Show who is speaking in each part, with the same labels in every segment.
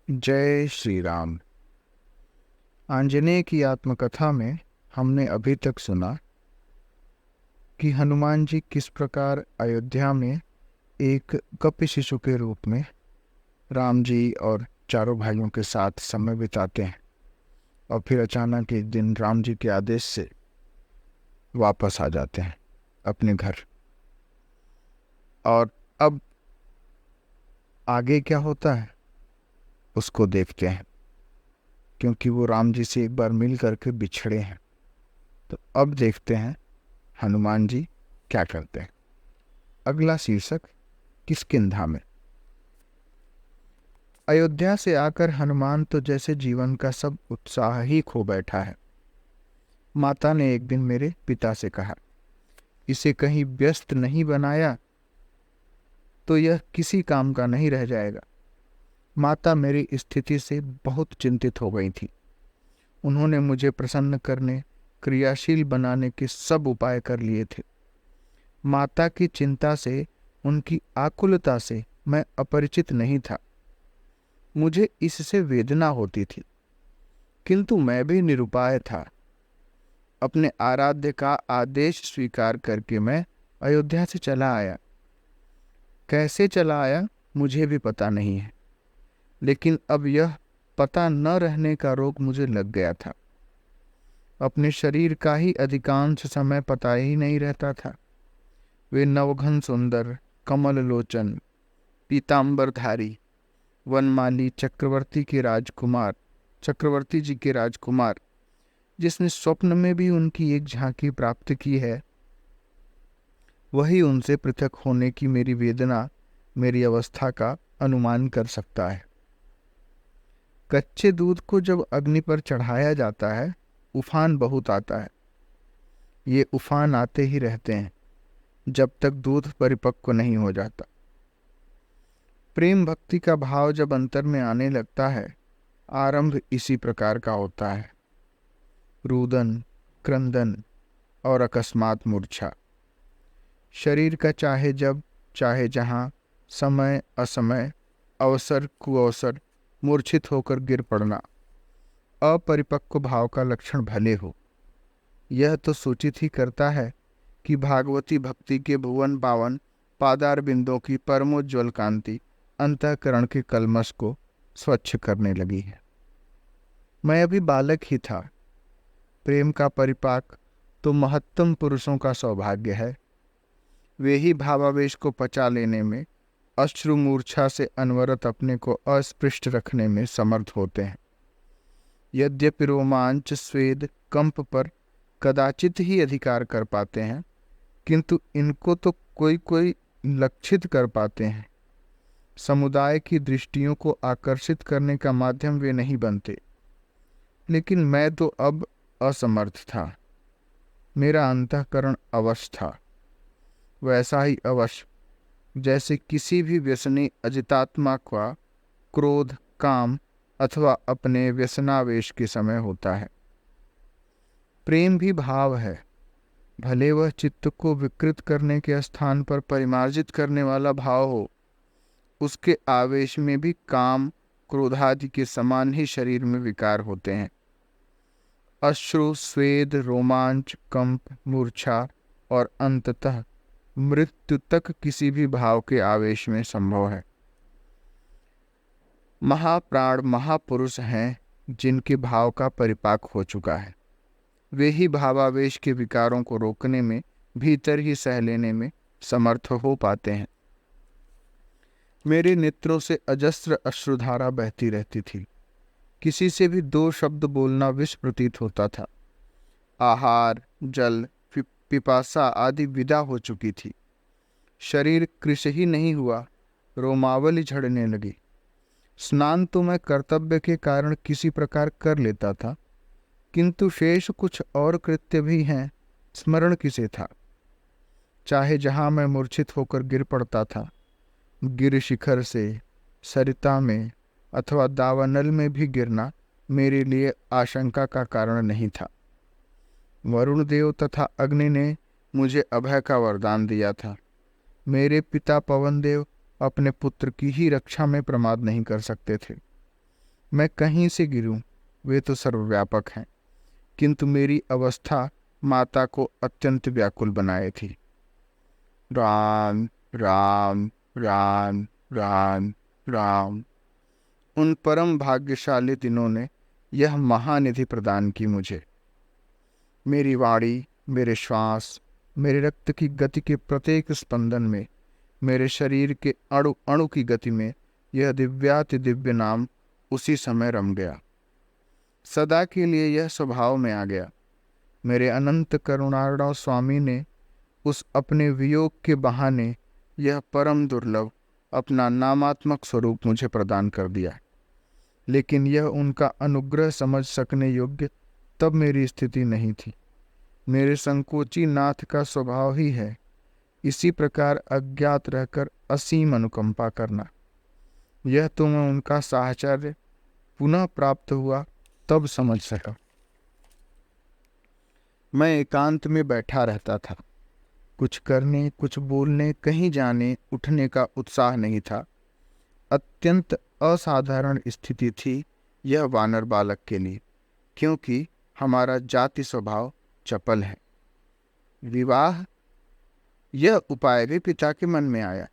Speaker 1: जय श्री राम। आंजनेय की आत्मकथा में हमने अभी तक सुना कि हनुमान जी किस प्रकार अयोध्या में एक गप्पी शिशु के रूप में राम जी और चारों भाइयों के साथ समय बिताते हैं और फिर अचानक एक दिन राम जी के आदेश से वापस आ जाते हैं अपने घर। और अब आगे क्या होता है उसको देखते हैं, क्योंकि वो राम जी से एक बार मिल करके बिछड़े हैं। तो अब देखते हैं हनुमान जी क्या करते हैं। अगला शीर्षक किष्किंधा में। अयोध्या से आकर हनुमान तो जैसे जीवन का सब उत्साह ही खो बैठा है। माता ने एक दिन मेरे पिता से कहा, इसे कहीं व्यस्त नहीं बनाया तो यह किसी काम का नहीं रह जाएगा। माता मेरी स्थिति से बहुत चिंतित हो गई थी। उन्होंने मुझे प्रसन्न करने, क्रियाशील बनाने के सब उपाय कर लिए थे। माता की चिंता से, उनकी आकुलता से मैं अपरिचित नहीं था। मुझे इससे वेदना होती थी, किंतु मैं भी निरुपाय था। अपने आराध्य का आदेश स्वीकार करके मैं अयोध्या से चला आया। कैसे चला आया मुझे भी पता नहीं है, लेकिन अब यह पता न रहने का रोग मुझे लग गया था। अपने शरीर का ही अधिकांश समय पता ही नहीं रहता था। वे नवघन सुंदर, कमल लोचन, पीतांबरधारी, वनमाली चक्रवर्ती जी के राजकुमार, जिसने स्वप्न में भी उनकी एक झांकी प्राप्त की है, वही उनसे पृथक होने की मेरी वेदना, मेरी अवस्था का अनुमान कर सकता है। कच्चे दूध को जब अग्नि पर चढ़ाया जाता है, उफान बहुत आता है। ये उफान आते ही रहते हैं जब तक दूध परिपक्व नहीं हो जाता। प्रेम भक्ति का भाव जब अंतर में आने लगता है, आरंभ इसी प्रकार का होता है। रुदन, क्रंदन और अकस्मात मूर्छा। शरीर का चाहे जब चाहे जहां, समय असमय, अवसर कुअवसर मूर्छित होकर गिर पड़ना, अपरिपक्व भाव का लक्षण भले हो। यह तो सूचित ही करता है कि भागवती भक्ति के भुवन पावन पादार बिंदों की परमोज्वल कांति अंतःकरण के कलमश को स्वच्छ करने लगी है। मैं अभी बालक ही था। प्रेम का परिपाक तो महत्तम पुरुषों का सौभाग्य है। वे ही भावावेश को पचा लेने में, अश्रु मूर्छा से अनवरत अपने को अस्पृष्ट रखने में समर्थ होते हैं। यद्यपि रोमांच, स्वेद, कंप पर कदाचित ही अधिकार कर पाते हैं, किंतु इनको तो कोई कोई लक्षित कर पाते हैं। समुदाय की दृष्टियों को आकर्षित करने का माध्यम वे नहीं बनते। लेकिन मैं तो अब असमर्थ था। मेरा अंतःकरण अवश था, वैसा ही अवश जैसे किसी भी व्यसनी अजितात्मा का क्रोध, काम अथवा अपने व्यसनावेश के समय होता है। प्रेम भी भाव है, भले वह चित्त को विकृत करने के स्थान पर परिमार्जित करने वाला भाव हो। उसके आवेश में भी काम, क्रोधादि के समान ही शरीर में विकार होते हैं। अश्रु, स्वेद, रोमांच, कंप, मूर्छा और अंततः मृत्यु तक किसी भी भाव के आवेश में संभव है। महाप्राण महापुरुष हैं जिनके भाव का परिपाक हो चुका है। वे ही भावावेश के विकारों को रोकने में, भीतर ही सह लेने में समर्थ हो पाते हैं। मेरे नेत्रों से अजस्र अश्रुधारा बहती रहती थी। किसी से भी दो शब्द बोलना विष प्रतीत होता था। आहार, जल, पिपासा आदि विदा हो चुकी थी। शरीर कृश ही नहीं हुआ, रोमावली झड़ने लगी। स्नान तो मैं कर्तव्य के कारण किसी प्रकार कर लेता था, किंतु शेष कुछ और कृत्य भी हैं, स्मरण किसे था। चाहे जहां मैं मूर्छित होकर गिर पड़ता था, गिर शिखर से, सरिता में अथवा दावानल में भी गिरना मेरे लिए आशंका का कारण नहीं था। वरुण देव तथा अग्नि ने मुझे अभय का वरदान दिया था। मेरे पिता पवन देव अपने पुत्र की ही रक्षा में प्रमाद नहीं कर सकते थे। मैं कहीं से गिरूं, वे तो सर्वव्यापक हैं, किंतु मेरी अवस्था माता को अत्यंत व्याकुल बनाए थी। राम राम राम राम राम। उन परम भाग्यशाली दिनों ने यह महानिधि प्रदान की मुझे। मेरी वाणी, मेरे श्वास, मेरे रक्त की गति के प्रत्येक स्पंदन में, मेरे शरीर के अणु अणु की गति में यह दिव्याति दिव्य नाम उसी समय रम गया। सदा के लिए यह स्वभाव में आ गया। मेरे अनंत करुणार्णव स्वामी ने उस अपने वियोग के बहाने यह परम दुर्लभ अपना नामात्मक स्वरूप मुझे प्रदान कर दिया। लेकिन यह उनका अनुग्रह समझ सकने योग्य तब मेरी स्थिति नहीं थी। मेरे संकोची नाथ का स्वभाव ही है इसी प्रकार अज्ञात रहकर असीम अनुकंपा करना। यह तो मैं उनका साहचर्य पुनः प्राप्त हुआ तब समझ सका। मैं एकांत में बैठा रहता था। कुछ करने, कुछ बोलने, कहीं जाने उठने का उत्साह नहीं था। अत्यंत असाधारण स्थिति थी यह वानर बालक के लिए, क्योंकि हमारा जाति स्वभाव चपल है। विवाह, यह उपाय भी पिता के मन में आया,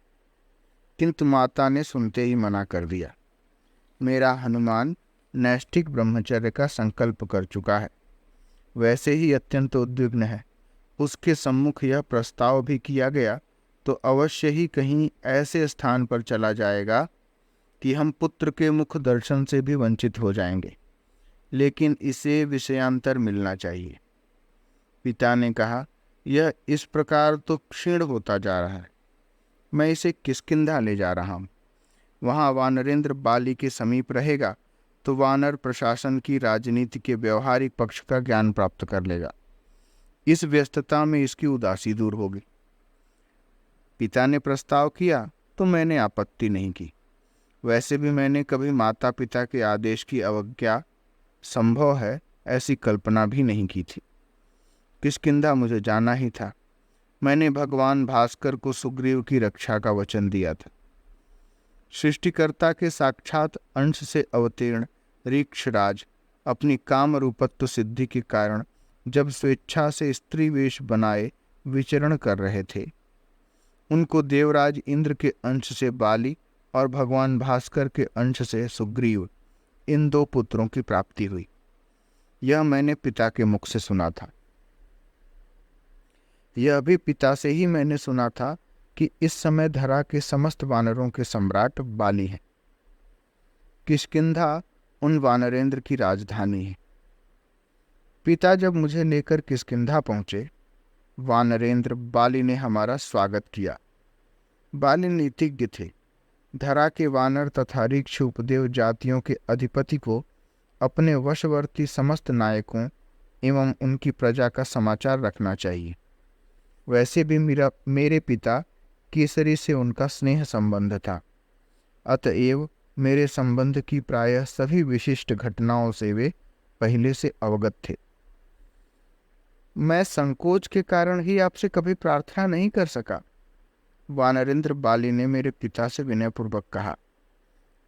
Speaker 1: किंतु माता ने सुनते ही मना कर दिया। मेरा हनुमान नैष्ठिक ब्रह्मचर्य का संकल्प कर चुका है, वैसे ही अत्यंत उद्विग्न है। उसके सम्मुख यह प्रस्ताव भी किया गया तो अवश्य ही कहीं ऐसे स्थान पर चला जाएगा कि हम पुत्र के मुख दर्शन से भी वंचित हो जाएंगे, लेकिन इसे विषयांतर मिलना चाहिए। पिता ने कहा, यह इस प्रकार तो क्षीण होता जा रहा है, मैं इसे किष्किंधा ले जा रहा हूं। वहां वानरेंद्र बाली के समीप रहेगा तो वानर प्रशासन की राजनीति के व्यवहारिक पक्ष का ज्ञान प्राप्त कर लेगा। इस व्यस्तता में इसकी उदासी दूर होगी। पिता ने प्रस्ताव किया तो मैंने आपत्ति नहीं की। वैसे भी मैंने कभी माता पिता के आदेश की अवज्ञा संभव है ऐसी कल्पना भी नहीं की थी। किष्किंधा मुझे जाना ही था। मैंने भगवान भास्कर को सुग्रीव की रक्षा का वचन दिया था। सृष्टिकर्ता के साक्षात अंश से अवतीर्ण ऋक्षराज अपनी काम रूपत्व सिद्धि के कारण जब स्वेच्छा से स्त्री वेश बनाए विचरण कर रहे थे, उनको देवराज इंद्र के अंश से बाली और भगवान भास्कर के अंश से सुग्रीव, इन दो पुत्रों की प्राप्ति हुई। यह मैंने पिता के मुख से सुना था। यह भी पिता से ही मैंने सुना था कि इस समय धरा के समस्त वानरों के सम्राट बाली हैं। किष्किंधा उन वानरेंद्र की राजधानी है। पिता जब मुझे लेकर किष्किंधा पहुंचे, वानरेंद्र बाली ने हमारा स्वागत किया। बाली नीतिज्ञ थे। धरा के वानर तथा ऋक्ष उपदेव जातियों के अधिपति को अपने वशवर्ती समस्त नायकों एवं उनकी प्रजा का समाचार रखना चाहिए। वैसे भी मेरे पिता केसरी से उनका स्नेह संबंध था, अतएव मेरे संबंध की प्रायः सभी विशिष्ट घटनाओं से वे पहले से अवगत थे। मैं संकोच के कारण ही आपसे कभी प्रार्थना नहीं कर सका, वानरेंद्र बाली ने मेरे पिता से विनयपूर्वक कहा।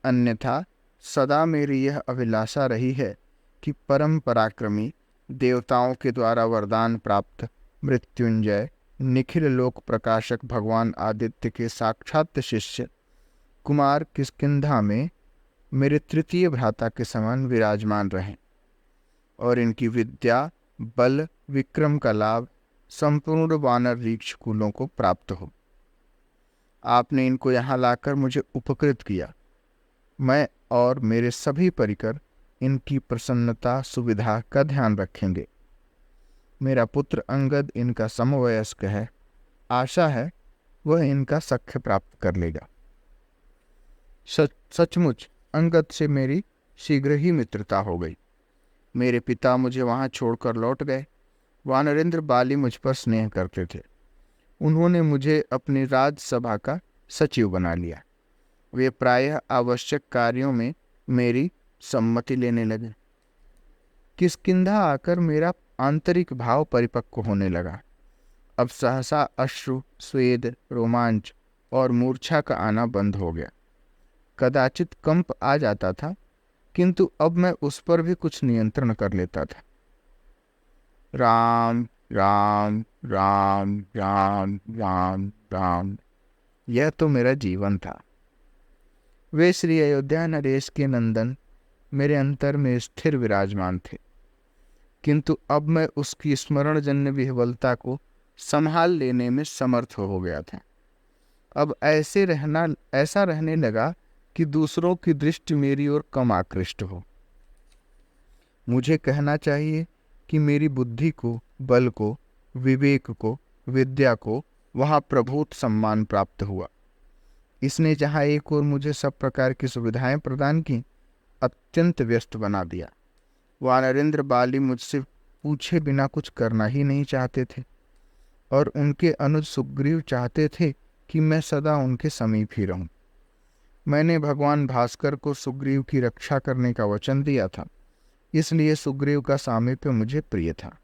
Speaker 1: अन्यथा सदा मेरी यह अभिलाषा रही है कि परम पराक्रमी, देवताओं के द्वारा वरदान प्राप्त मृत्युंजय, निखिल लोक प्रकाशक भगवान आदित्य के साक्षात शिष्य कुमार किष्किंधा में मेरे तृतीय भ्राता के समान विराजमान रहें और इनकी विद्या, बल, विक्रम का लाभ संपूर्ण वानर ऋक्ष कुलों को प्राप्त हो। आपने इनको यहाँ लाकर मुझे उपकृत किया। मैं और मेरे सभी परिकर इनकी प्रसन्नता सुविधा का ध्यान रखेंगे। मेरा पुत्र अंगद इनका समवयस्क है। आशा है वह इनका सख्य प्राप्त कर लेगा। सचमुच अंगद से मेरी शीघ्र ही मित्रता हो गई। मेरे पिता मुझे वहां छोड़कर लौट गए। वानरेंद्र बाली मुझ पर स्नेह करते थे। उन्होंने मुझे अपनी राजसभा का सचिव बना लिया। वे प्रायः आवश्यक कार्यों में मेरी सम्मति लेने लगे। किष्किंधा आकर मेरा आंतरिक भाव परिपक्व होने लगा। अब सहसा अश्रु, स्वेद, रोमांच और मूर्छा का आना बंद हो गया। कदाचित कंप आ जाता था, किंतु अब मैं उस पर भी कुछ नियंत्रण कर लेता था। राम राम राम राम राम राम, यह तो मेरा जीवन था। वे श्री अयोध्या नरेश के नंदन मेरे अंतर में स्थिर विराजमान थे, किंतु अब मैं उसकी स्मरणजन्य विह्वलता को संभाल लेने में समर्थ हो गया था। अब ऐसा रहने लगा कि दूसरों की दृष्टि मेरी ओर कम आकृष्ट हो। मुझे कहना चाहिए कि मेरी बुद्धि को, बल को, विवेक को, विद्या को वहाँ प्रभूत सम्मान प्राप्त हुआ। इसने जहाँ एक ओर मुझे सब प्रकार की सुविधाएं प्रदान की, अत्यंत व्यस्त बना दिया। वानरेंद्र बाली मुझसे पूछे बिना कुछ करना ही नहीं चाहते थे, और उनके अनुज सुग्रीव चाहते थे कि मैं सदा उनके समीप ही रहूं। मैंने भगवान भास्कर को सुग्रीव की रक्षा करने का वचन दिया था, इसलिए सुग्रीव का सामीप्य मुझे प्रिय था।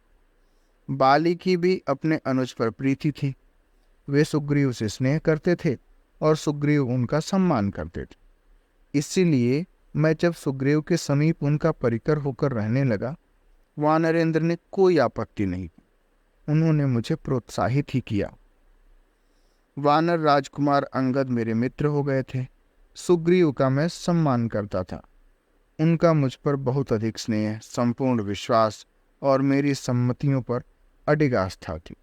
Speaker 1: बाली की भी अपने अनुज पर प्रीति थी। वे सुग्रीव से स्नेह करते थे और सुग्रीव उनका सम्मान करते थे। इसीलिए मैं जब सुग्रीव के समीप उनका परिकर होकर रहने लगा, वानरेंद्र ने कोई आपत्ति नहीं की। उन्होंने मुझे प्रोत्साहित ही किया। वानर राजकुमार अंगद मेरे मित्र हो गए थे। सुग्रीव का मैं सम्मान करता था। उनका मुझ पर बहुत अधिक स्नेह, संपूर्ण विश्वास और मेरी सम्मतियों पर अडिग आस्था थी।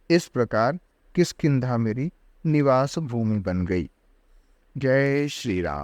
Speaker 1: इस प्रकार किष्किंधा मेरी निवास भूमि बन गई। जय श्री राम।